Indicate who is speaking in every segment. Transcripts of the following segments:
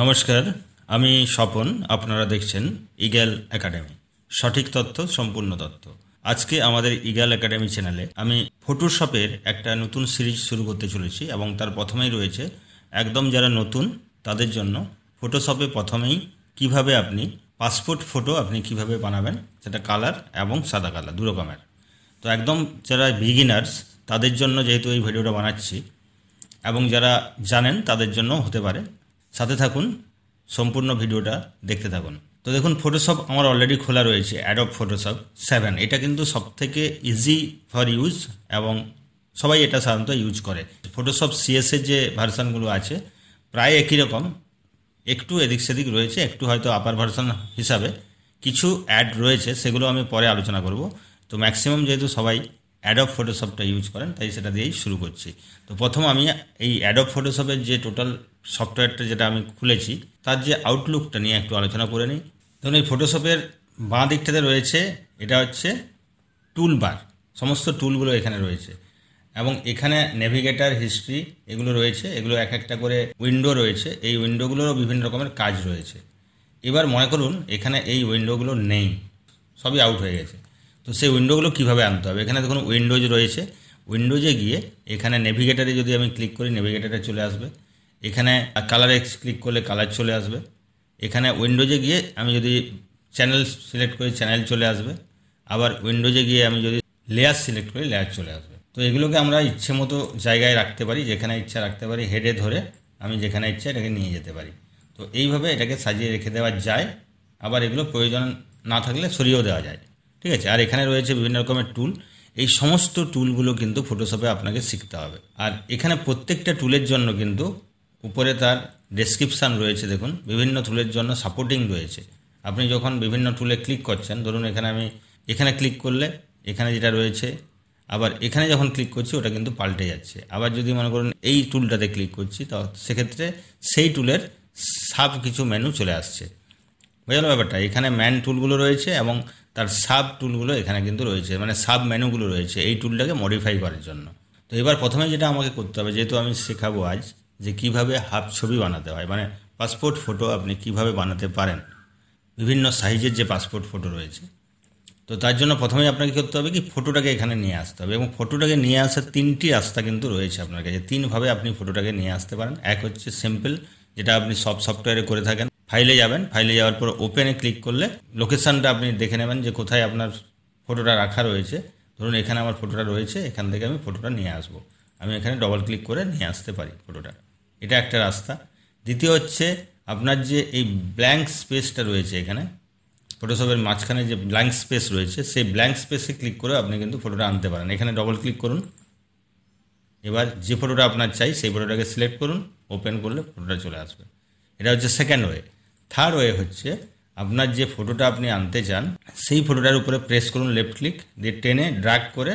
Speaker 1: নমস্কার, আমি স্বপন। আপনারা দেখছেন ইগল একাডেমি, সঠিক তথ্য, সম্পূর্ণ তথ্য। আজকে আমাদের ইগল একাডেমি চ্যানেলে আমি ফটোশপের একটা নতুন সিরিজ শুরু করতে চলেছি এবং তার প্রথমেই রয়েছে একদম যারা নতুন তাদের জন্য ফটোশপে প্রথমেই কিভাবে আপনি পাসপোর্ট ফটো আপনি কিভাবে বানাবেন, সেটা কালার এবং সাদা কালার দু রকমের। তো একদম যারা বিগিনার্স তাদের জন্য যেহেতু এই ভিডিওটা বানাচ্ছি এবং যারা জানেন তাদের জন্য হতে পারে, সাথে থাকুন, সম্পূর্ণ ভিডিওটা দেখতে থাকুন। তো দেখুন, ফটোশপ আমার অলরেডি খোলা রয়েছে, অ্যাডোব ফটোশপ 7। এটা কিন্তু সবথেকে ইজি ফর ইউজ এবং সবাই এটা সাধারণত ইউজ করে। ফটোশপ সিএসের যে ভার্সানগুলো আছে প্রায় একই রকম, একটু এদিক সেদিক রয়েছে, একটু হয়তো আপার ভার্সান হিসাবে কিছু অ্যাড রয়েছে, সেগুলো আমি পরে আলোচনা করব। তো ম্যাক্সিমাম যেহেতু সবাই অ্যাডোব ফটোশপটা ইউজ করেন, তাই সেটা দিয়েই শুরু করছি। তো প্রথম আমি এই অ্যাডোব ফটোশপের যে টোটাল সফটওয়্যারটা যেটা আমি খুলেছি তার যে আউটলুকটা নিয়ে একটু আলোচনা করে নিই। ধরুন, এই ফটোশপের বাঁ দিকটাতে রয়েছে, এটা হচ্ছে টুল বার, সমস্ত টুলগুলো এখানে রয়েছে এবং এখানে নেভিগেটার, হিস্ট্রি এগুলো রয়েছে। এগুলো এক একটা করে উইন্ডো রয়েছে, এই উইন্ডোগুলোরও বিভিন্ন রকমের কাজ রয়েছে। এবার মনে করুন এখানে এই উইন্ডোগুলো নেই, সবই আউট হয়ে গেছে। তো সেই উইন্ডোগুলো কীভাবে আনতে হবে? এখানে দেখুন উইন্ডোজ রয়েছে, উইন্ডোজে গিয়ে এখানে নেভিগেটারে যদি আমি ক্লিক করি নেভিগেটারে চলে আসবে। এখানে কালারে ক্লিক করলে কালার চলে আসবে। এখানে উইন্ডোজে গিয়ে আমি যদি চ্যানেল সিলেক্ট করি চ্যানেল চলে আসবে। আবার উইন্ডোজে গিয়ে আমি যদি লেয়ার সিলেক্ট করি লেয়ার চলে আসবে। তো এগুলোকে আমরা ইচ্ছে মতো জায়গায় রাখতে পারি, যেখানে ইচ্ছা রাখতে পারি। হেডে ধরে আমি যেখানে ইচ্ছা এটাকে নিয়ে যেতে পারি। তো এইভাবে এটাকে সাজিয়ে রেখে দেওয়া যায়। আবার এগুলো প্রয়োজন না থাকলে সরিয়েও দেওয়া যায়, ঠিক আছে। আর এখানে রয়েছে বিভিন্ন রকমের টুল। এই সমস্ত টুলগুলো কিন্তু ফটোশপে আপনাকে শিখতে হবে। আর এখানে প্রত্যেকটা টুলের জন্য কিন্তু উপরে তার ডেসক্রিপশান রয়েছে। দেখুন, বিভিন্ন টুলের জন্য সাপোর্টিং রয়েছে। আপনি যখন বিভিন্ন টুলে ক্লিক করছেন, ধরুন এখানে আমি এখানে ক্লিক করলে এখানে যেটা রয়েছে, আবার এখানে যখন ক্লিক করছি ওটা কিন্তু পাল্টে যাচ্ছে। আবার যদি মনে করুন এই টুলটাতে ক্লিক করছি, তো সেক্ষেত্রে সেই টুলের সাব কিছু মেনু চলে আসছে। বোঝা গেল ব্যাপারটা? এখানে ম্যান টুলগুলো রয়েছে এবং তার সাব টুলগুলো এখানে কিন্তু রয়েছে, মানে সাব মেনুগুলো রয়েছে এই টুলটাকে মডিফাই করার জন্য। তো এবার প্রথমে যেটা আমাকে করতে হবে, যেহেতু আমি শেখাবো আজ যে কিভাবে হাফ ছবি বানাতে হয়, মানে পাসপোর্ট ফটো আপনি কিভাবে বানাতে পারেন, বিভিন্ন সাইজের যে পাসপোর্ট ফটো রয়েছে। তো তার জন্য প্রথমেই আপনাকে করতে হবে কি, ফটোটাকে এখানে নিয়ে আসতে হবে। এবং ফটোটাকে নিয়ে আসার তিনটি রাস্তা কিন্তু রয়েছে আপনার কাছে। তিনভাবে আপনি ফটোটাকে নিয়ে আসতে পারেন। এক হচ্ছে সিম্পল, যেটা আপনি সব সফটওয়্যারে করে থাকেন। ফাইলে যাবেন, ফাইলে যাওয়ার পর ওপেনে ক্লিক করলে লোকেশানটা আপনি দেখে নেবেন যে কোথায় আপনার ফটোটা রাখা রয়েছে। ধরুন এখানে আমার ফটোটা রয়েছে, এখান থেকে আমি ফটোটা নিয়ে আসবো। আমি এখানে ডবল ক্লিক করে নিয়ে আসতে পারি ফটোটা, এটা একটা রাস্তা। দ্বিতীয় হচ্ছে আপনার যে এই ব্ল্যাঙ্ক স্পেসটা রয়েছে এখানে ফটোশপের মাঝখানে যে ব্ল্যাঙ্ক স্পেস রয়েছে, সেই ব্ল্যাঙ্ক স্পেসে ক্লিক করে আপনি কিন্তু ফটোটা আনতে পারেন। এখানে ডবল ক্লিক করুন। এবার যে ফটোটা আপনার চাই সেই ফটোটাকে সিলেক্ট করুন, ওপেন করলে ফটোটা চলে আসবে। এটা হচ্ছে সেকেন্ড ওয়ে। থার্ড ওয়ে হচ্ছে আপনার যে ফটোটা আপনি আনতে চান সেই ফটোটার উপরে প্রেস করুন, লেফট ক্লিক দিয়ে টেনে ড্র্যাগ করে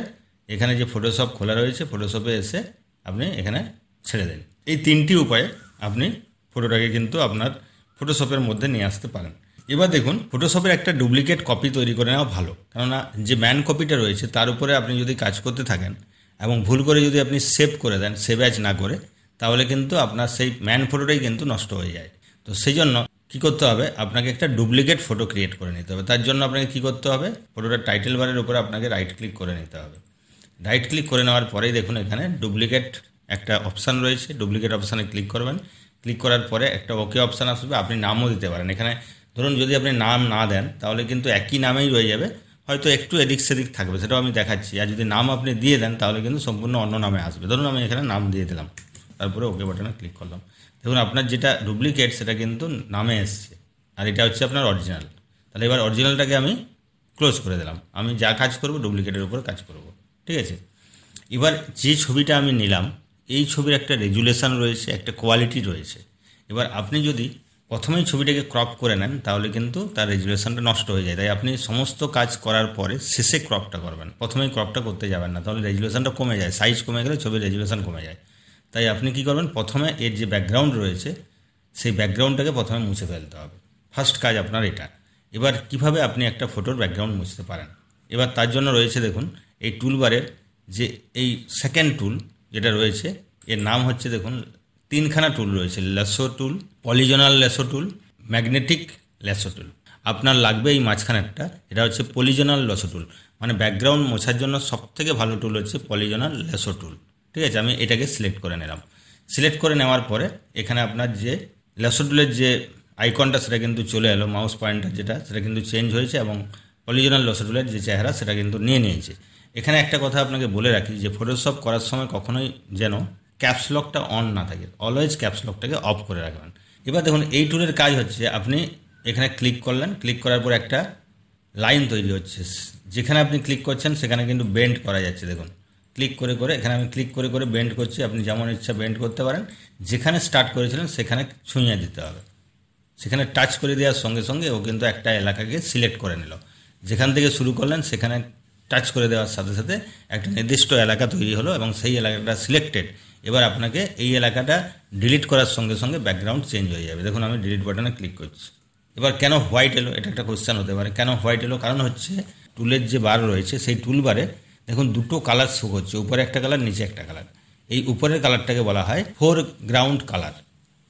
Speaker 1: এখানে যে ফটোশপ খোলা রয়েছে ফটোশপে এসে আপনি এখানে ছেড়ে দেন। এই তিনটি উপায়ে আপনি ফটোটাকে কিন্তু আপনার ফটোশপের মধ্যে নিয়ে আসতে পারেন। এবার দেখুন, ফটোশপের একটা ডুপ্লিকেট কপি তৈরি করে নেওয়া ভালো, কেননা যে ম্যান কপিটা রয়েছে তার উপরে আপনি যদি কাজ করতে থাকেন এবং ভুল করে যদি আপনি সেভ করে দেন, সেভ অ্যাজ না করে, তাহলে কিন্তু আপনার সেই ম্যান ফটোটাই কিন্তু নষ্ট হয়ে যায়। তো সেই জন্য কী করতে হবে, আপনাকে একটা ডুপ্লিকেট ফটো ক্রিয়েট করে নিতে হবে। তার জন্য আপনাকে কী করতে হবে, ফটোটার টাইটেল বারের উপরে আপনাকে রাইট ক্লিক করে নিতে হবে। রাইট ক্লিক করে নেওয়ার পরেই দেখুন এখানে ডুপ্লিকেট একটা অপশান রয়েছে, ডুপ্লিকেট অপশানে ক্লিক করবেন। ক্লিক করার পরে একটা ওকে অপশান আসবে, আপনি নামও দিতে পারেন। এখানে ধরুন যদি আপনি নাম না দেন তাহলে কিন্তু একই নামেই রয়ে যাবে, হয়তো একটু এদিক সেদিক থাকবে, সেটাও আমি দেখাচ্ছি। আর যদি নাম আপনি দিয়ে দেন তাহলে কিন্তু সম্পূর্ণ অন্য নামে আসবে। ধরুন আমি এখানে নাম দিয়ে দিলাম, তারপরে ওকে বাটনে ক্লিক করলাম। দেখুন আপনার যেটা ডুপ্লিকেট সেটা কিন্তু নামে এসছে, আর এটা হচ্ছে আপনার অরিজিনাল। তাহলে এবার অরিজিনালটাকে আমি ক্লোজ করে দিলাম। আমি যা কাজ করব ডুপ্লিকেটের উপর কাজ করব, ঠিক আছে। এবার যে ছবিটা আমি নিলাম এই ছবির একটা রেজুলেশন রয়েছে, একটা কোয়ালিটি রয়েছে। এবার আপনি যদি প্রথমেই ছবিটাকে ক্রপ করে নেন তাহলে কিন্তু তার রেজুলেশনটা নষ্ট হয়ে যায়। তাই আপনি সমস্ত কাজ করার পরে শেষে ক্রপটা করবেন, প্রথমেই ক্রপটা করতে যাবেন না, তাহলে রেজুলেশনটা কমে যায়। সাইজ কমে গেলে ছবির রেজুলেশন কমে যায়। তাই আপনি কী করবেন, প্রথমে এর যে ব্যাকগ্রাউন্ড রয়েছে সেই ব্যাকগ্রাউন্ডটাকে প্রথমে মুছে ফেলতে হবে। ফার্স্ট কাজ আপনার এটা। এবার কিভাবে আপনি একটা ফটোর ব্যাকগ্রাউন্ড মুছতে পারেন, এবার তার জন্য রয়েছে দেখুন এই টুলবারের যে এই সেকেন্ড টুল যেটা রয়েছে, এর নাম হচ্ছে দেখুন তিনখানা টুল রয়েছে, lasso tool, polygonal lasso tool, magnetic lasso tool. আপনার লাগবে এই মাঝখানেরটা, এটা হচ্ছে পলিজনাল ল্যাসো টুল, মানে ব্যাকগ্রাউন্ড মোছার জন্য সবথেকে ভালো টুল হচ্ছে পলিজনাল ল্যাসো টুল। ঠিক আছে, আমি এটাকে সিলেক্ট করে নিলাম। সিলেক্ট করে নেওয়ার পরে এখানে আপনার যে ল্যাসো টুলের যে আইকনটা সেটা কিন্তু চলে এলো, মাউস পয়েন্টার যেটা সেটা কিন্তু চেঞ্জ হয়েছে এবং পলিজনাল ল্যাসো টুলের যে চেহারা সেটা কিন্তু নিয়ে নিয়েছে। এখানে একটা কথা আপনাকে বলে রাখি যে ফটোশপ করার সময় কখনোই যেন ক্যাপসলকটা অন না থাকে, অলওয়েজ ক্যাপসলকটাকে অফ করে রাখবেন। এবার দেখুন এই টুলের কাজ হচ্ছে, আপনি এখানে ক্লিক করলেন, ক্লিক করার পর একটা লাইন তৈরি হচ্ছে, যেখানে আপনি ক্লিক করছেন সেখানে কিন্তু বেন্ড করা যাচ্ছে। দেখুন ক্লিক করে করে এখানে আমি ক্লিক করে করে বেন্ড করছি, আপনি যেমন ইচ্ছা বেন্ড করতে পারেন। যেখানে স্টার্ট করেছিলেন সেখানে ছুঁয়ে দিতে হবে, সেখানে টাচ করে দেওয়ার সঙ্গে সঙ্গে ও কিন্তু একটা এলাকাকে সিলেক্ট করে নিল। যেখান থেকে শুরু করলেন সেখানে টাচ করে দেওয়ার সাথে সাথে একটা নির্দিষ্ট এলাকা তৈরি হলো এবং সেই এলাকাটা সিলেক্টেড। এবার আপনাকে এই এলাকাটা ডিলিট করার সঙ্গে সঙ্গে ব্যাকগ্রাউন্ড চেঞ্জ হয়ে যাবে। দেখুন আমি ডিলিট বাটনে ক্লিক করছি। এবার কেন হোয়াইট এলো, এটা একটা কোশ্চেন হতে পারে, কেন হোয়াইট এলো? কারণ হচ্ছে টুলের যে বার রয়েছে সেই টুল বারে দেখুন দুটো কালার শো করছে, উপরে একটা কালার নিচে একটা কালার। এই উপরের কালারটাকে বলা হয় ফোরগ্রাউন্ড কালার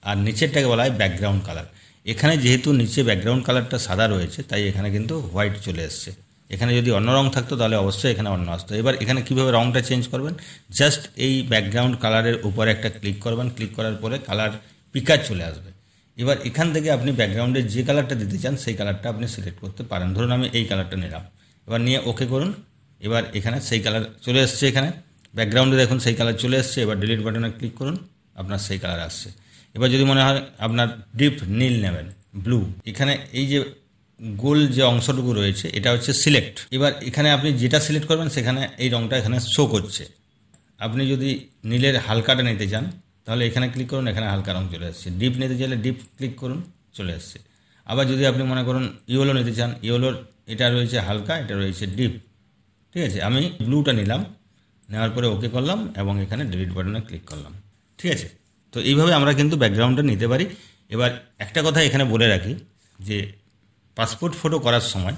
Speaker 1: আর নিচেরটাকে বলা হয় ব্যাকগ্রাউন্ড কালার। এখানে যেহেতু নিচে ব্যাকগ্রাউন্ড কালারটা সাদা রয়েছে তাই এখানে কিন্তু হোয়াইট চলে এসছে। এখানে যদি অন্য রং থাকতো তাহলে অবশ্যই এখানে অন্য আসতো। এবার এখানে কীভাবে রংটা চেঞ্জ করবেন, জাস্ট এই ব্যাকগ্রাউন্ড কালারের উপরে একটা ক্লিক করবেন, ক্লিক করার পরে কালার পিকার চলে আসবে। এবার এখান থেকে আপনি ব্যাকগ্রাউন্ডে যে কালারটা দিতে চান সেই কালারটা আপনি সিলেক্ট করতে পারেন। ধরুন আমি এই কালারটা নিলাম, এবার নিয়ে ওকে করুন। এবার এখানে সেই কালার চলে এসছে, এখানে ব্যাকগ্রাউন্ডে দেখুন সেই কালার চলে এসছে। এবার ডিলিট বাটনে ক্লিক করুন, আপনার সেই কালার আসছে। এবার যদি মনে হয় আপনার ডিপ নীল নেবেন, ব্লু, এখানে এই যে গোল যে অংশটুকু রয়েছে এটা হচ্ছে সিলেক্ট। এবার এখানে আপনি যেটা সিলেক্ট করবেন সেখানে এই রংটা এখানে শো করছে। আপনি যদি নীলের হালকাটা নিতে চান তাহলে এখানে ক্লিক করুন, এখানে হালকা রং চলে আসছে। ডিপ নিতে চাইলে ডিপ ক্লিক করুন, চলে আসছে। আবার যদি আপনি মনে করুন ইয়েলো নিতে চান, ইয়েলোর এটা রয়েছে হালকা, এটা রয়েছে ডিপ। ঠিক আছে, আমি ব্লুটা নিলাম, নেওয়ার পরে ওকে করলাম এবং এখানে ডিলিট বাটনে ক্লিক করলাম। ঠিক আছে, তো এইভাবে আমরা কিন্তু ব্যাকগ্রাউন্ডটা নিতে পারি। এবার একটা কথা এখানে বলে রাখি যে পাসপোর্ট ফটো করার সময়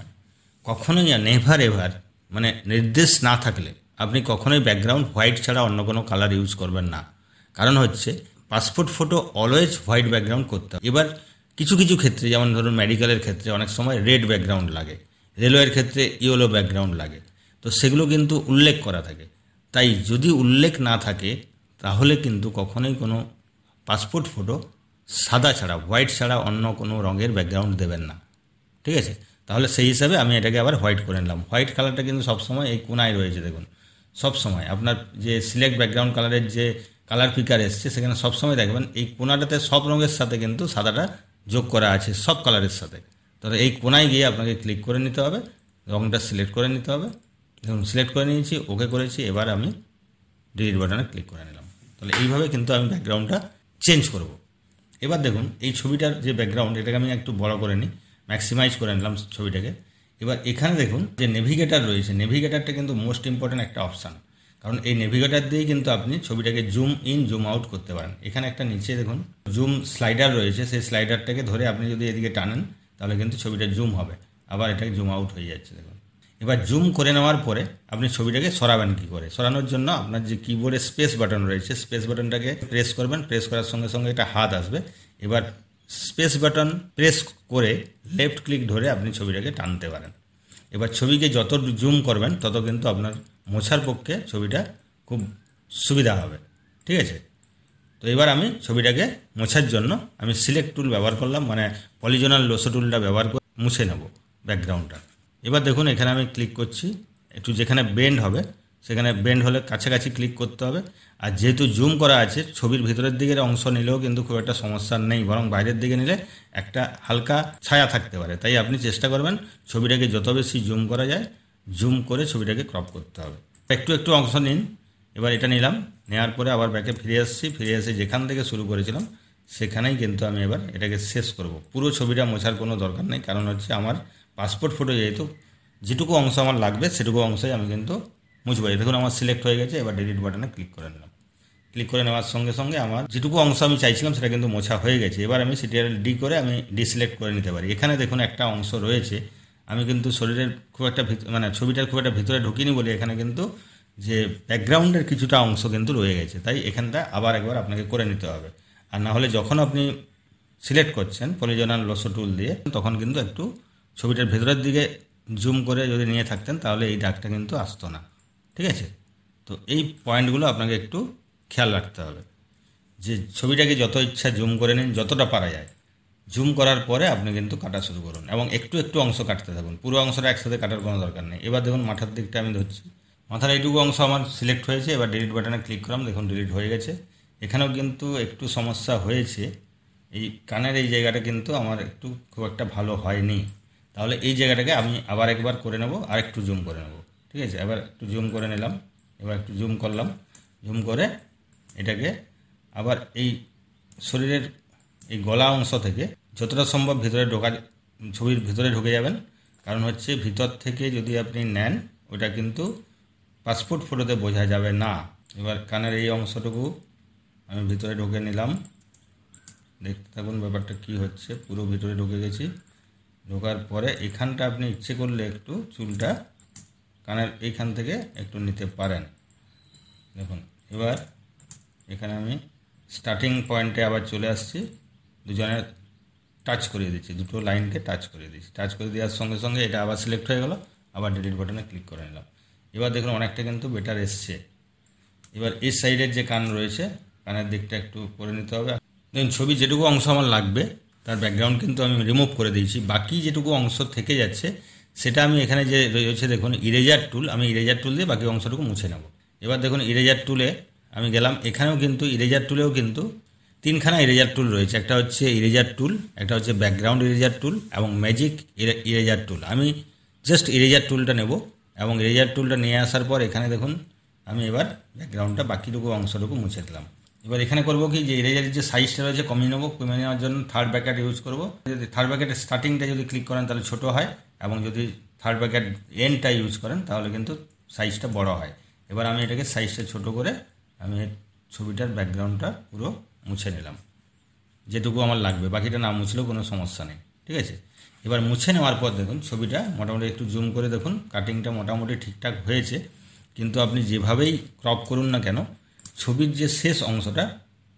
Speaker 1: কখনোই নেভার এভার মানে নির্দেশ না থাকলে আপনি কখনোই ব্যাকগ্রাউন্ড হোয়াইট ছাড়া অন্য কোনো কালার ইউজ করবেন না। কারণ হচ্ছে passport photo always white background করতে হবে। এবার কিছু কিছু ক্ষেত্রে যেমন ধরুন মেডিকেলের ক্ষেত্রে অনেক সময় রেড ব্যাকগ্রাউন্ড লাগে, রেলওয়ের ক্ষেত্রে ইয়েলো ব্যাকগ্রাউন্ড লাগে, তো সেগুলো কিন্তু উল্লেখ করা থাকে। তাই যদি উল্লেখ না থাকে তাহলে কিন্তু কখনোই কোনো পাসপোর্ট ফটো সাদা ছাড়া হোয়াইট ছাড়া অন্য কোনো রঙের ব্যাকগ্রাউন্ড দেবেন না। ঠিক আছে, তাহলে সেই হিসাবে আমি এটাকে আবার হোয়াইট করে নিলাম। হোয়াইট কালারটা কিন্তু সবসময় এই কোনায় রয়েছে, দেখুন সবসময় আপনার যে সিলেক্ট ব্যাকগ্রাউন্ড কালারের যে কালার পিকার এসছে সেখানে সবসময় দেখবেন এই কোনাটাতে সব রঙের সাথে কিন্তু সাদাটা যোগ করা আছে, সব কালারের সাথে। তাহলে এই কোনায় গিয়ে আপনাকে ক্লিক করে নিতে হবে, রঙটা সিলেক্ট করে নিতে হবে। দেখুন সিলেক্ট করে নিয়েছি, ওকে করেছি, এবার আমি ডিলিট বাটনে ক্লিক করে নিলাম। তাহলে এইভাবে কিন্তু আমি ব্যাকগ্রাউন্ডটা চেঞ্জ করব। এবার দেখুন এই ছবিটার যে ব্যাকগ্রাউন্ড এটাকে আমি একটু বড় করে নিই, ম্যাক্সিমাইজ করে নিলাম ছবিটাকে। এবার এখানে দেখুন যে নেভিগেটার রয়েছে, নেভিগেটারটা কিন্তু মোস্ট ইম্পর্ট্যান্ট একটা অপশান, কারণ এই নেভিগেটার দিয়েই কিন্তু আপনি ছবিটাকে জুম ইন জুম আউট করতে পারেন। এখানে একটা নিচে দেখুন জুম স্লাইডার রয়েছে, সেই স্লাইডারটাকে ধরে আপনি যদি এদিকে টানেন তাহলে কিন্তু ছবিটা জুম হবে, আবার এটাকে জুম আউট হয়ে যাচ্ছে। দেখুন এবার জুম করে নেওয়ার পরে আপনি ছবিটাকে সরাবেন কী করে, সরানোর জন্য আপনার যে কিবোর্ডে স্পেস বাটন রয়েছে স্পেস বাটনটাকে প্রেস করবেন, প্রেস করার সঙ্গে সঙ্গে একটা হাত আসবে। এবার স্পেস বাটন প্রেস করে লেফট ক্লিক ধরে আপনি ছবিটাকে টানতে পারেন। এবার ছবিকে যত জুম করবেন তত কিন্তু আপনার মোছার পক্ষে ছবিটা খুব সুবিধা হবে। ঠিক আছে, তো এবার আমি ছবিটাকে মোছার জন্য আমি সিলেক্ট টুল ব্যবহার করলাম, মানে পলিজনাল লোসো টুলটা ব্যবহার করে মুছে নেব ব্যাকগ্রাউন্ডটা। এবার দেখুন এখানে আমি ক্লিক করছি, একটু যেখানে বেন্ড হবে সেখানে বেন্ড হলে কাছাকাছি ক্লিক করতে হবে। আর যেহেতু জুম করা আছে ছবির ভিতরের দিকের অংশ নিলেও কিন্তু খুব একটা সমস্যা নেই, বরং বাইরের দিকে নিলে একটা হালকা ছায়া থাকতে পারে। তাই আপনি চেষ্টা করবেন ছবিটাকে যত বেশি জুম করা যায় জুম করে ছবিটাকে ক্রপ করতে হবে। একটু একটু অংশ নিন। এবার এটা নিলাম, নেওয়ার পরে আবার ব্যাকে ফিরে আসছি, ফিরে এসে যেখান থেকে শুরু করেছিলাম সেখানেই কিন্তু আমি এবার এটাকে শেষ করব। পুরো ছবিটা মোছার কোনো দরকার নেই, কারণ হচ্ছে আমার পাসপোর্ট ফটো যেহেতু যেটুকু অংশ আমার লাগবে সেটুকু অংশই আমি কিন্তু মুছবো। দেখুন আমার সিলেক্ট হয়ে গেছে, এবার ডিলিট বাটনে ক্লিক করে নিলাম। ক্লিক করে নেওয়ার সঙ্গে সঙ্গে আমার যেটুকু অংশ আমি চাইছিলাম সেটা কিন্তু মোছা হয়ে গেছে। এবার আমি সিটিআরএল ডি করে আমি ডিসিলেক্ট করে নিতে পারি। এখানে দেখুন একটা অংশ রয়েছে, আমি কিন্তু শরীরের খুব একটা মানে ছবিটার খুব একটা ভিতরে ঢুকিনি বলে এখানে কিন্তু যে ব্যাকগ্রাউন্ডের কিছুটা অংশ কিন্তু রয়ে গেছে, তাই এখানটা আবার একবার আপনাকে করে নিতে হবে। আর না হলে যখন আপনি সিলেক্ট করছেন পলিজনাল লসো টুল দিয়ে, তখন কিন্তু একটু ছবিটার ভেতরের দিকে জুম করে যদি নিয়ে থাকতেন তাহলে এই দাগটা কিন্তু আসতো না। ঠিক আছে, তো এই পয়েন্টগুলো আপনাকে একটু খেয়াল রাখতে হবে যে ছবিটাকে যত ইচ্ছা জুম করে নিন, যতটা পারা যায়। জুম করার পরে আপনি কিন্তু কাটা শুরু করুন এবং একটু একটু অংশ কাটতে থাকুন, পুরো অংশটা একসাথে কাটার কোনো দরকার নেই। এবার দেখুন মাথার দিকটা আমি ধরছি, মাথার এইটুকু অংশ আমার সিলেক্ট হয়েছে। এবার ডিলিট বাটনে ক্লিক করলাম, দেখুন ডিলিট হয়ে গেছে। এখানেও কিন্তু একটু সমস্যা হয়েছে, এই কানের এই জায়গাটা কিন্তু আমার একটু খুব একটা ভালো হয়নি। তাহলে এই জায়গাটাকে আমি আবার একবার করে নেব, আর একটু জুম করে নেব। ঠিক আছে, এবার একটু জুম করে নিলাম, এবার একটু জুম করলাম, জুম করে এটাকে আবার এই শরীরের এই গলা অংশ থেকে যতটা সম্ভব ভিতরে ছবির ভিতরে ঢুকে যাবেন। কারণ হচ্ছে ভিতর থেকে যদি আপনি নেন ওটা কিন্তু পাসপোর্ট ফটোতে বোঝা যাবে না। এবার কানের এই অংশটুকু আমি ভিতরে ঢুকে নিলাম, দেখতে থাকুন ব্যাপারটা কি হচ্ছে। পুরো ভিতরে ঢুকে গেছি। ঢোকার পরে এখানটা আপনি ইচ্ছে করলে একটু চুলটা কানের এইখান থেকে একটু নিতে পারেন। দেখুন এবার এখানে আমি স্টার্টিং পয়েন্টে আবার চলে আসছি, দুজনের টাচ করিয়ে দিচ্ছি, দুটো লাইনকে টাচ করিয়ে দিচ্ছি। টাচ করে দেওয়ার সঙ্গে সঙ্গে এটা আবার সিলেক্ট হয়ে গেল, আবার ডিলিট বাটনে ক্লিক করে নিলাম। এবার দেখুন অনেকটা কিন্তু বেটার এসছে। এবার এই সাইডের যে কান রয়েছে, কানের দিকটা একটু করে নিতে হবে। দেখুন ছবি যেটুকু অংশ আমার লাগবে তার ব্যাকগ্রাউন্ড কিন্তু আমি রিমুভ করে দিয়েছি। বাকি যেটুকু অংশ থেকে যাচ্ছে সেটা আমি এখানে যে রয়েছে দেখুন ইরেজার টুল, আমি ইরেজার টুল দিয়ে বাকি অংশটুকু মুছে নেব। এবার দেখুন ইরেজার টুলে আমি গেলাম, এখানেও কিন্তু ইরেজার টুলেও কিন্তু তিনখানা ইরেজার টুল রয়েছে। একটা হচ্ছে ইরেজার টুল, একটা হচ্ছে ব্যাকগ্রাউন্ড ইরেজার টুল এবং ম্যাজিক ইরেজার টুল। আমি জাস্ট ইরেজার টুলটা নেব এবং ইরেজার টুলটা নিয়ে আসার পর এখানে দেখুন আমি এবার ব্যাকগ্রাউন্ডটা বাকিটুকু অংশটুকু মুছে দিলাম। এবার এখানে করব কি, যে ইরেজারের যে সাইজটা রয়েছে কমিয়ে নেবো। কমিয়ে নেওয়ার জন্য থার্ড ব্র্যাকেট ইউজ করব। যদি থার্ড ব্র্যাকেটের স্টার্টিংটা যদি ক্লিক করেন তাহলে ছোটো হয়, এবং যদি থার্ড ব্র্যাকেট এন্ডটা ইউজ করেন তাহলে কিন্তু সাইজটা বড় হয়। এবার আমি এটাকে সাইজটা ছোট করে আমি ছবিটার ব্যাকগ্রাউন্ডটা পুরো মুছে নিলাম, যেটুকু আমার লাগবে। বাকিটা না মুছলেও কোনো সমস্যা নেই। ঠিক আছে, এবার মুছে নেওয়ার পর দেখুন ছবিটা মোটামুটি একটু জুম করে দেখুন কাটিংটা মোটামুটি ঠিকঠাক হয়েছে। কিন্তু আপনি যেভাবেই ক্রপ করুন না কেন, ছবির যে শেষ অংশটা,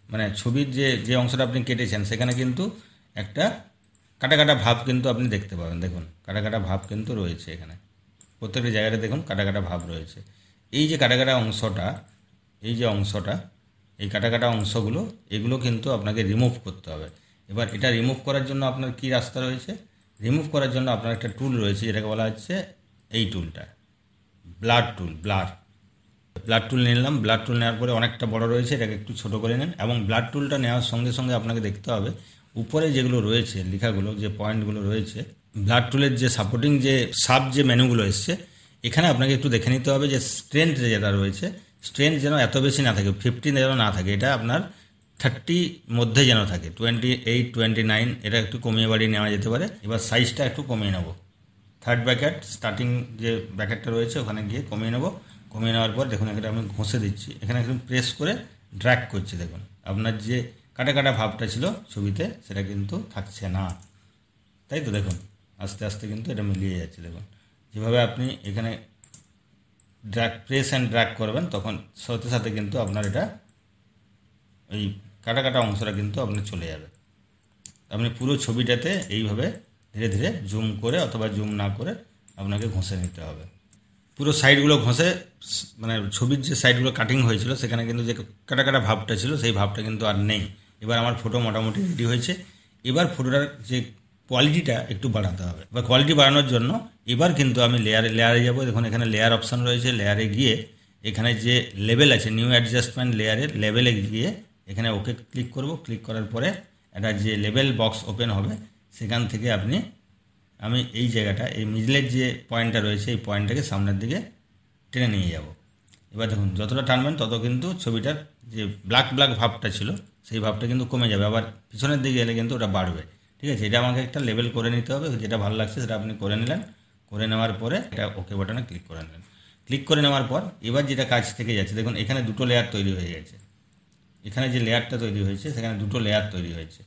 Speaker 1: মানে ছবির যে অংশটা আপনি কেটেছেন সেখানে কিন্তু একটা কাটা কাটা ভাব কিন্তু আপনি দেখতে পাবেন। দেখুন কাটা কাটা ভাব কিন্তু রয়েছে এখানে, প্রত্যেকটা জায়গাটা দেখুন কাটা কাটা ভাব রয়েছে। এই যে কাটা কাটা অংশটা, এই যে অংশটা, এই কাটা কাটা অংশগুলো এগুলো কিন্তু আপনাকে রিমুভ করতে হবে। এবার এটা রিমুভ করার জন্য আপনার কি রাস্তা রয়েছে? রিমুভ করার জন্য আপনার একটা টুল রয়েছে যেটাকে বলা হচ্ছে এই টুলটা, ব্লার টুল। ব্লাড টুল নিলাম। ব্লাড টুল নেওয়ার পরে অনেকটা বড় রয়েছে, এটাকে একটু ছোট করে নেন। এবং ব্লাড টুলটা নেওয়ার সঙ্গে সঙ্গে আপনাকে দেখতে হবে উপরে যেগুলো রয়েছে লেখাগুলো, যে পয়েন্টগুলো রয়েছে, ব্লাড টুলের যে সাপোর্টিং যে যে মেনুগুলো এসছে, এখানে আপনাকে একটু দেখে নিতে হবে যে স্ট্রেংথ যেটা রয়েছে, স্ট্রেংথ যেন এত বেশি না থাকে, 15 যেন না থাকে, এটা আপনার 30 মধ্যে যেন থাকে, 28, 29, এটা একটু কমিয়ে বাড়িয়ে নেওয়া যেতে পারে। এবার সাইজটা একটু কমিয়ে নেব। থার্ড ব্র্যাকেট স্টার্টিং যে ব্র্যাকেটটা রয়েছে ওখানে গিয়ে কমিয়ে নেব। কমিয়ে নেওয়ার পর দেখুন এখানে আমি ঘষে দিচ্ছি, এখানে একটু প্রেস করে ড্র্যাগ করছি। দেখুন আপনার যে কাটা কাটা ভাবটা ছিল ছবিতে সেটা কিন্তু থাকছে না, তাই তো? দেখুন আস্তে আস্তে কিন্তু এটা মিলিয়ে যাচ্ছে। দেখুন যেভাবে আপনি এখানে প্রেস অ্যান্ড ড্র্যাগ করবেন তখন সাথে সাথে কিন্তু আপনার এটা এই কাটা কাটা অংশটা কিন্তু আপনার চলে যাবে। আপনি পুরো ছবিটাতে এইভাবে ধীরে ধীরে জুম করে অথবা জুম না করে আপনাকে ঘষে নিতে হবে। পুরো সাইডগুলো ঘষে, মানে ছবির যে সাইডগুলো কাটিং হয়েছিল সেখানে কিন্তু যে কাটা কাটা ভাবটা ছিল সেই ভাবটা কিন্তু আর নেই। এবার আমার ফটো মোটামুটি রেডি হয়েছে। এবার ফটোটার যে কোয়ালিটিটা একটু বাড়াতে হবে। এবার কোয়ালিটি বাড়ানোর জন্য এবার কিন্তু আমি লেয়ারে যাব। দেখুন এখানে লেয়ার অপশান রয়েছে। লেয়ারে গিয়ে এখানে যে লেভেল আছে, নিউ অ্যাডজাস্টমেন্ট লেয়ারের লেভেলে গিয়ে এখানে ওকে ক্লিক করব। ক্লিক করার পরে একটা যে লেভেল বক্স ওপেন হবে, সেখান থেকে আমি এই জায়গাটা, এই মিডলের যে পয়েন্টটা রয়েছে এই পয়েন্টটাকে সামনের দিকে টেনে নিয়ে যাব। এবার দেখুন যতটা টানবেন তত কিন্তু ছবিটার যে ব্ল্যাক ভাবটা ছিল সেই ভাবটা কিন্তু কমে যাবে, আবার পিছনের দিকে এলে কিন্তু ওটা বাড়বে। ঠিক আছে, এটা আমাকে একটা লেভেল করে নিতে হবে। যেটা ভালো লাগছে সেটা আপনি করে নিলেন। করে নেওয়ার পরে এটা ওকে বাটনে ক্লিক করে নিলেন। ক্লিক করে নেওয়ার পর এবার যেটা কাজ থেকে যাচ্ছে, দেখুন এখানে দুটো লেয়ার তৈরি হয়ে গেছে। এখানে যে লেয়ারটা তৈরি হয়েছে সেখানে দুটো লেয়ার তৈরি হয়েছে,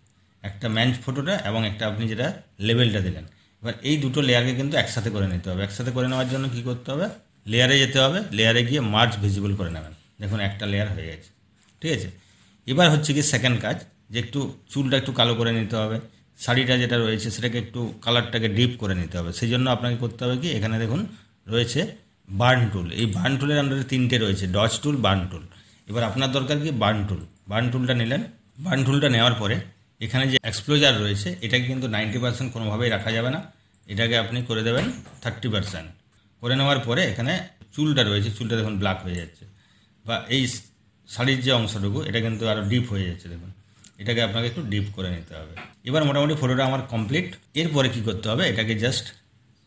Speaker 1: একটা ম্যান ফটোটা এবং একটা আপনি যেটা লেভেলটা দিলেন। এবার এই দুটো লেয়ারকে কিন্তু একসাথে করে নিতে হবে। একসাথে করে নেওয়ার জন্য কী করতে হবে? লেয়ারে যেতে হবে। লেয়ারে গিয়ে মার্জ ভিজিবল করে নেবেন। দেখুন একটা লেয়ার হয়ে গেছে। ঠিক আছে, এবার হচ্ছে কি সেকেন্ড কাজ, যে একটু চুলটা একটু কালো করে নিতে হবে, শাড়িটা যেটা রয়েছে সেটাকে একটু কালারটাকে ডিপ করে নিতে হবে। সেই জন্য আপনাকে করতে হবে কি, এখানে দেখুন রয়েছে বার্ন টুল। এই বার্ন টুলের আন্ডারে 3টে রয়েছে, ডজ টুল, বার্ন টুল। এবার আপনার দরকার কি, বার্ন টুল। বার্ন টুলটা নিলেন। বার্ন টুলটা নেওয়ার পরে এখানে যে এক্সপ্লোজার রয়েছে এটাকে কিন্তু 90% কোনোভাবেই রাখা যাবে না, এটাকে আপনি করে দেবেন 30%। করে নেওয়ার পরে এখানে চুলটা রয়েছে, চুলটা দেখুন ব্ল্যাক হয়ে যাচ্ছে, বা এই শাড়ির যে অংশটুকু এটা কিন্তু আরও ডিপ হয়ে যাচ্ছে, দেখুন এটাকে আপনাকে একটু ডিপ করে নিতে হবে। এবার মোটামুটি ফটোটা আমার কমপ্লিট। এরপরে কি করতে হবে, এটাকে জাস্ট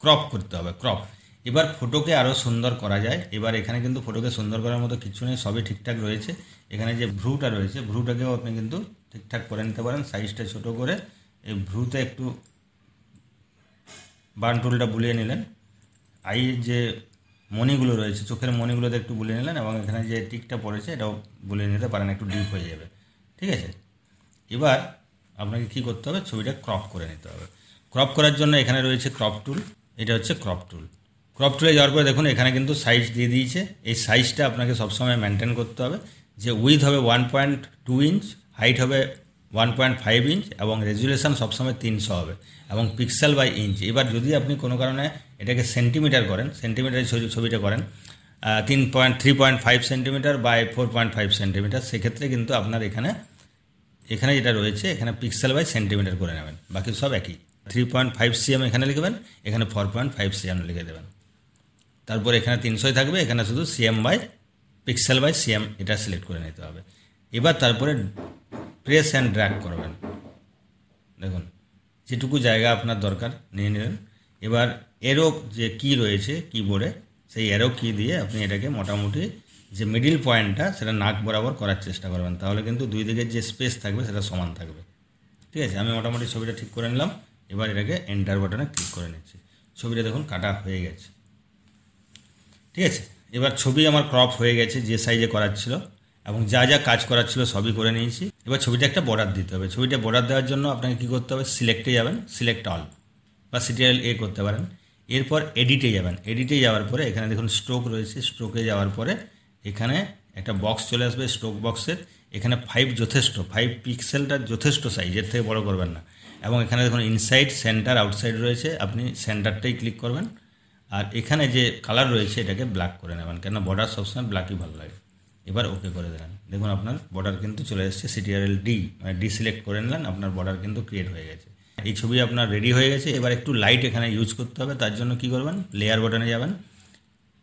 Speaker 1: ক্রপ করতে হবে, ক্রপ। এবার ফটোকে আরও সুন্দর করা যায়। এবার এখানে কিন্তু ফটোকে সুন্দর করার মতো কিছু নেই, সবই ঠিকঠাক রয়েছে। এখানে যে ভ্রুটা রয়েছে, ভ্রুটাকেও আপনি কিন্তু ঠিকঠাক করে নিতে পারেন, সাইজটা ছোট করে এই ভ্রুতে একটু বার্ন টুলটা বুলিয়ে নিলেন। আইয়ের যে মণিগুলো রয়েছে, চোখের মণিগুলোতে একটু বুলিয়ে নিলেন, এবং এখানে যে টিকটা পড়েছে এটাও বুলিয়ে নিতে পারেন, একটু ডিপ হয়ে যাবে, ঠিক আছে। এবার আপনাকে কি করতে হবে, ছবিটা ক্রপ করে নিতে হবে। ক্রপ করার জন্য এখানে রয়েছে ক্রপ টুল, এটা হচ্ছে ক্রপ টুল। ক্রপ টুলে যাওয়ার পরে দেখুন এখানে কিন্তু সাইজ দিয়ে দিয়েছে। এই সাইজটা আপনাকে সবসময় মেনটেন করতে হবে, যে উইথ হবে 1.2 ইঞ্চ, হাইট হবে 1.5 ইঞ্চ, এবং রেজুলেশন সবসময় 300 হবে, এবং পিক্সেল বাই ইঞ্চ। এবার যদি আপনি কোনো কারণে এটাকে সেন্টিমিটার করেন, সেন্টিমিটারে ছবিটা করেন 3.5 সেন্টিমিটার বাই 4.5 সেন্টিমিটার, সেক্ষেত্রে কিন্তু আপনার এখানে যেটা রয়েছে এখানে পিক্সেল বাই সেন্টিমিটার করে নেবেন, বাকি সব একই। 3.5 cm এখানে লিখবেন, এখানে 4.5 cm লিখে দেবেন। তারপর এখানে 300 থাকবে, এখানে শুধু CM by pixel by CM এটা সিলেক্ট করে নিতে হবে। এবার তারপরে প্রেস অ্যান্ড ড্র্যাগ করবেন, দেখুন যেটুকু জায়গা আপনার দরকার নিয়ে নেবেন। এবার এরো যে কি রয়েছে কিবোর্ডে, সেই এরো কি দিয়ে আপনি এটাকে মোটামুটি যে মিডিল পয়েন্টটা সেটা নাক বরাবর করার চেষ্টা করবেন, তাহলে কিন্তু দুই দিকের যে স্পেস থাকবে সেটা সমান থাকবে, ঠিক আছে। আমি মোটামুটি ছবিটা ঠিক করে নিলাম। এবার এটাকে এন্টার বাটনে ক্লিক করে নিচ্ছি। ছবিটা দেখুন কাটা হয়ে গেছে, ঠিক আছে। এবার ছবি আমার ক্রপ হয়ে গেছে যে সাইজে করার ছিল, এবং যা যা কাজ করার ছিল সবই করে নিয়েছি। এবার ছবিটা একটা বর্ডার দিতে হবে। ছবিটা বর্ডার দেওয়ার জন্য আপনাকে কী করতে হবে, সিলেক্টে যাবেন, সিলেক্ট অল বা CTRL-A করতে পারেন। এরপর এডিটে যাবেন। এডিটে যাওয়ার পরে এখানে দেখুন স্ট্রোক রয়েছে, স্ট্রোকে যাওয়ার পরে এখানে একটা বক্স চলে আসবে, স্ট্রোক বক্সের এখানে 5 যথেষ্ট, 5 পিক্সেলটা যথেষ্ট সাইজ, এর থেকে বড় করবেন না। এবং এখানে দেখুন ইনসাইড, সেন্টার, আউটসাইড রয়েছে, আপনি সেন্টারটাই ক্লিক করবেন। আর এখানে যে কালার রয়েছে এটাকে ব্ল্যাক করে নেবেন, কেন বর্ডার সবসময় ব্ল্যাকই ভালো লাগে। এবার ওকে করে দেবেন, দেখুন আপনার বর্ডার কিন্তু চলে এসেছে। CTRL-D মানে ডিসিলেক্ট করে নিলেন, আপনার বর্ডার কিন্তু ক্রিয়েট হয়ে গেছে। এই ছবি আপনার রেডি হয়ে গেছে। এবার একটু লাইট এখানে ইউজ করতে হবে, তার জন্য কি করবেন, লেয়ার বাটনে যাবেন,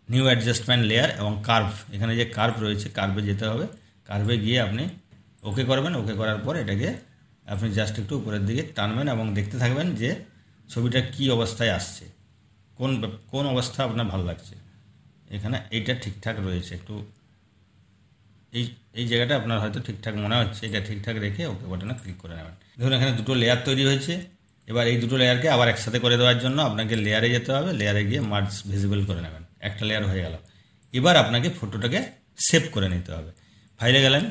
Speaker 1: নিউ অ্যাডজাস্টমেন্ট লেয়ার, এবং কার্ভ, এখানে যে কার্ভ রয়েছে কার্ভে যেতে হবে। কার্ভে গিয়ে আপনি ওকে করবেন। ওকে করার পর এটাকে আপনি জাস্ট একটু উপরের দিকে টানবেন এবং দেখতে থাকবেন যে ছবিটা কি অবস্থায় আসছে, কোন অবস্থা আপনার ভালো লাগছে। এখানে এইটা ঠিকঠাক রয়েছে, একটু এই জায়গাটা আপনার হয়তো ঠিকঠাক মনে হচ্ছে, এটা ঠিকঠাক রেখে ওকে বাটনে ক্লিক করে নেবেন। দেখুন এখানে দুটো লেয়ার তৈরি হয়েছে। এবার এই দুটো লেয়ারকে আবার একসাথে করে দেওয়ার জন্য আপনাকে লেয়ারে যেতে হবে, লেয়ারে গিয়ে মার্জ ভিজিবল করে নেবেন। একটা লেয়ার হয়ে গেল। এবার আপনাকে ফটোটাকে সেভ করে নিতে হবে। ফাইলে গেলেন,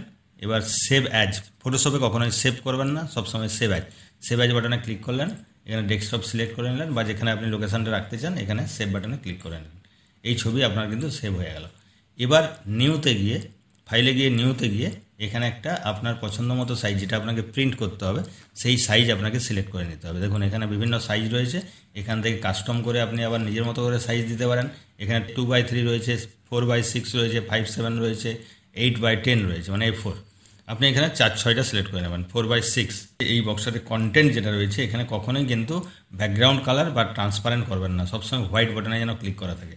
Speaker 1: এবার সেভ অ্যাজ। ফটোশপে কখনোই সেভ করবেন না, সবসময় সেভ অ্যাজ। সেভ অ্যাজ বাটনে ক্লিক করলেন, এখানে ডেস্কটপ সিলেক্ট করে নিলেন, বা যেখানে আপনি লোকেশানটা রাখতে চান এখানে সেভ বাটনে ক্লিক করে নিলেন। এই ছবি আপনার কিন্তু সেভ হয়ে গেল। এবার নিউতে গিয়ে, ফাইলে গিয়ে নিউতে গিয়ে এখানে একটা আপনার পছন্দ মতো সাইজ, যেটা আপনাকে প্রিন্ট করতে হবে সেই সাইজ আপনাকে সিলেক্ট করে নিতে হবে। দেখুন এখানে বিভিন্ন সাইজ রয়েছে, এখান থেকে কাস্টম করে আপনি আবার নিজের মতো করে সাইজ দিতে পারেন। এখানে 2x3 রয়েছে, 4x6 রয়েছে, 5:7 রয়েছে, 8x10 রয়েছে, মানে A4। আপনি এখানে 4-6টা সিলেক্ট করে নেবেন, 4x6। এই বক্সটাতে কন্টেন্ট যেটা রয়েছে এখানে কখনোই কিন্তু ব্যাকগ্রাউন্ড কালার বা ট্রান্সপারেন্ট করবেন না, সবসময় হোয়াইট বাটনে যেন ক্লিক করা থাকে।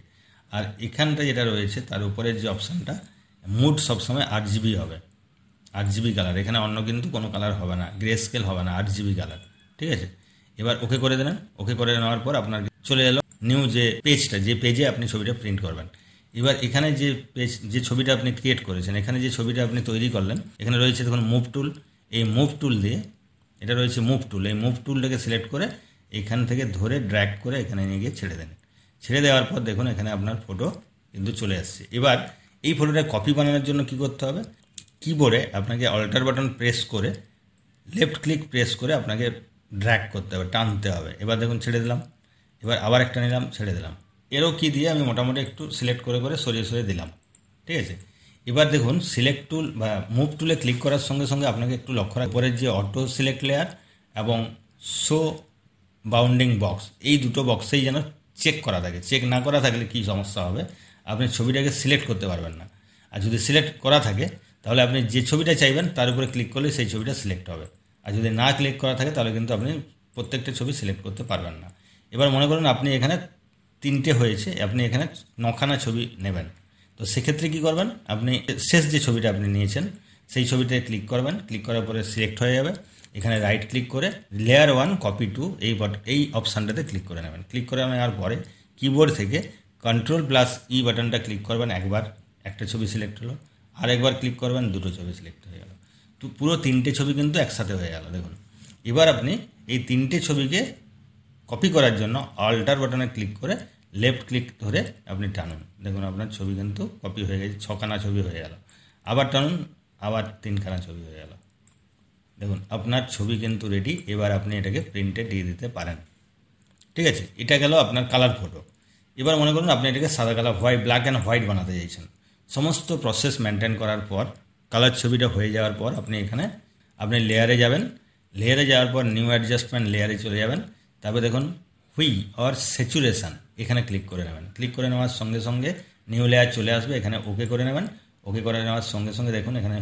Speaker 1: আর এখানটা যেটা রয়েছে তার উপরের যে অপশানটা, মুড সবসময় 8GB হবে, 8GB কালার। এখানে অন্য কিন্তু কোনো কালার হবে না, গ্রে স্কেল হবে না, 8GB কালার, ঠিক আছে। এবার ওকে করে দেবেন। ওকে করে নেওয়ার পর আপনার চলে এলো নিউ যে পেজটা, যে পেজে আপনি ছবিটা প্রিন্ট করবেন। এবার এখানে যে পেজ, যে ছবিটা আপনি ক্রিয়েট করেছেন, এখানে যে ছবিটা আপনি তৈরি করলেন, এখানে রয়েছে দেখুন মুভ টুল। এই মুভ টুল দিয়ে, এটা রয়েছে মুভ টুল, এই মুভ টুলটাকে সিলেক্ট করে এখান থেকে ধরে ড্র্যাগ করে এখানে নিয়ে গিয়ে ছেড়ে দেন। ছেড়ে দেওয়ার পর দেখুন এখানে আপনার ফটো কিন্তু চলে আসছে। এবার এই ফটোটা কপি বানানোর জন্য কি করতে হবে, কিবোর্ডে আপনাকে অল্টার বাটন প্রেস করে লেফট ক্লিক প্রেস করে আপনাকে ড্র্যাগ করতে হবে, টানতে হবে। এবার দেখুন ছেড়ে দিলাম, এবার আবার একটা নিলাম, ছেড়ে দিলাম। এরও কি দিয়ে আমি মোটামুটি একটু সিলেক্ট করে করে সরিয়ে সরিয়ে দিলাম, ঠিক আছে। এবার দেখুন সিলেক্ট টুল বা মুভ টুলে ক্লিক করার সঙ্গে সঙ্গে আপনাকে একটু লক্ষ্য রাখতে পরে যে অটো সিলেক্ট লেয়ার এবং শো বাউন্ডিং বক্স, এই দুটো বক্সেই যেন চেক করা থাকে। চেক না করা থাকলে কী সমস্যা হবে, আপনি ছবিটাকে সিলেক্ট করতে পারবেন না। আর যদি সিলেক্ট করা থাকে তাহলে আপনি যে ছবিটা চাইবেন তার উপরে ক্লিক করলে সেই ছবিটা সিলেক্ট হবে। আর যদি না ক্লিক করা থাকে তাহলে কিন্তু আপনি প্রত্যেকটা ছবি সিলেক্ট করতে পারবেন না। এবার মনে করুন আপনি এখানে 3টে হয়েছে, আপনি এখানে 9খানা ছবি নেবেন। তো সেক্ষেত্রে কী করবেন, আপনি শেষ যে ছবিটা আপনি নিয়েছেন সেই ছবিটায় ক্লিক করবেন। ক্লিক করার পরে সিলেক্ট হয়ে যাবে। এখানে রাইট ক্লিক করে লেয়ার 1 কপি টু এই অপশানটাতে ক্লিক করে নেবেন। ক্লিক করে নেওয়ার পরে কিবোর্ড থেকে Ctrl+E বাটনটা ক্লিক করবেন, একবার একটা ছবি সিলেক্ট হলো। আরেকবার ক্লিক করবেন, দুটো ছবি সিলেক্ট হয়ে গেল। তো পুরো 3টে ছবি কিন্তু একসাথে হয়ে গেল। দেখুন এবার আপনি এই 3টে ছবিকে কপি করার জন্য অল্টার বাটনে ক্লিক করে লেফট ক্লিক ধরে আপনি টানুন। দেখুন আপনার ছবি কিন্তু কপি হয়ে গেছে, 6খানা ছবি হয়ে গেল। আবার টানুন, আবার 3খানা ছবি হয়ে গেল। দেখুন আপনার ছবি কিন্তু রেডি। এবার আপনি এটাকে প্রিন্টে দিয়ে দিতে পারেন। ঠিক আছে, এটা গেল আপনার কালার ফটো। এবার মনে করুন আপনি এটাকে সাদা কালার ব্ল্যাক অ্যান্ড হোয়াইট বানাতে চাইছেন। সমস্ত প্রসেস মেনটেন করার পর কালার ছবিটা হয়ে যাওয়ার পর আপনি লেয়ারে যাবেন। লেয়ারে যাওয়ার পর নিউ অ্যাডজাস্টমেন্ট লেয়ারে চলে যাবেন। তারপরে দেখুন হুই অর স্যাচুরেশন, এখানে ক্লিক করে নেবেন। ক্লিক করে নেওয়ার সঙ্গে সঙ্গে নিউ লেয়ার চলে আসবে। এখানে ওকে করে নেবেন। ওকে করে নেওয়ার সঙ্গে সঙ্গে দেখুন এখানে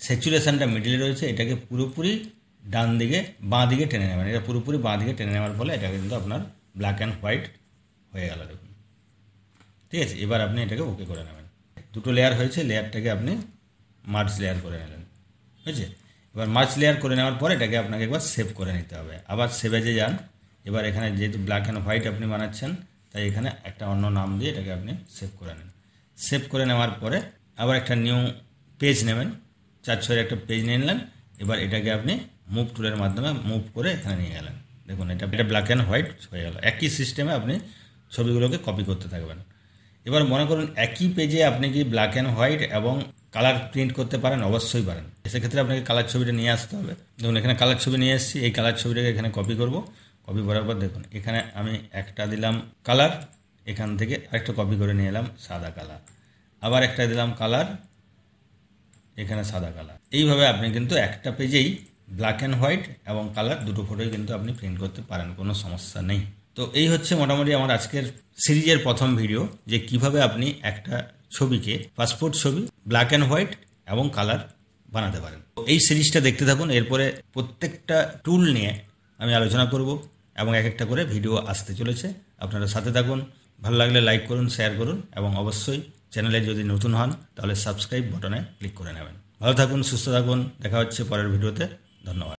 Speaker 1: স্যাচুরেশনটা মিডিলে রয়েছে, এটাকে পুরোপুরি বাঁ দিকে টেনে নেবেন। এটা পুরোপুরি বাঁ দিকে টেনে নেওয়ার ফলে এটা কিন্তু আপনার ব্ল্যাক অ্যান্ড হোয়াইট হয়ে গেল। দেখুন ঠিক আছে, এবার আপনি এটাকে ওকে করে নেবেন। দুটো লেয়ার হয়েছে, লেয়ারটাকে আপনি মার্জ লেয়ার করে নিলেন। বুঝছে, এবার মার্জ লেয়ার করে নেওয়ার পর এটাকে আপনাকে একবার সেভ করে নিতে হবে। আবার সেভেজে যান। এবার এখানে যেহেতু ব্ল্যাক অ্যান্ড হোয়াইট আপনি বানাচ্ছেন তাই এখানে একটা অন্য নাম দিয়ে এটাকে আপনি সেভ করে নেন। সেভ করে নেওয়ার পরে আবার একটা নিউ পেজ নেবেন, 4-6 একটা পেজ নিয়ে নিলেন। এবার এটাকে আপনি মুভ টুলের মাধ্যমে মুভ করে এখানে নিয়ে গেলেন। দেখুন এটা ব্ল্যাক অ্যান্ড হোয়াইট হয়ে গেল। একই সিস্টেমে আপনি ছবিগুলোকে কপি করতে থাকবেন। এবার মনে করুন একই পেজে আপনি কি ব্ল্যাক অ্যান্ড হোয়াইট এবং কালার প্রিন্ট করতে পারেন? অবশ্যই পারেন। সেক্ষেত্রে আপনাকে কালার ছবিটা নিয়ে আসতে হবে। দেখুন এখানে কালার ছবি নিয়ে এসেছি। এই কালার ছবিটাকে এখানে কপি করব। কপি করার পর দেখুন এখানে আমি একটা দিলাম কালার, এখান থেকে আরেকটা কপি করে নিয়ে এলাম সাদা কালার, আবার একটা দিলাম কালার, এখানে সাদা কালার। এইভাবে আপনি কিন্তু একটা পেজেই ব্ল্যাক অ্যান্ড হোয়াইট এবং কালার দুটো ফটোই কিন্তু আপনি প্রিন্ট করতে পারেন, কোনো সমস্যা নেই। তো এই হচ্ছে মোটামুটি আমার আজকের সিরিজের প্রথম ভিডিও, যে কিভাবে আপনি একটা ছবিকে পাসপোর্ট ছবি ব্ল্যাক অ্যান্ড হোয়াইট এবং কালার বানাতে পারেন। এই সিরিজটা দেখতে থাকুন। এরপরে প্রত্যেকটা টুল নিয়ে আমি আলোচনা করব এবং এক একটা করে ভিডিও আসতে চলেছে। আপনারা সাথে থাকুন। ভালো লাগলে লাইক করুন, শেয়ার করুন এবং অবশ্যই চ্যানেলে যদি নতুন হন তাহলে সাবস্ক্রাইব বাটনে ক্লিক করে নেবেন। ভালো থাকুন, সুস্থ থাকুন। দেখা হচ্ছে পরের ভিডিওতে। ধন্যবাদ।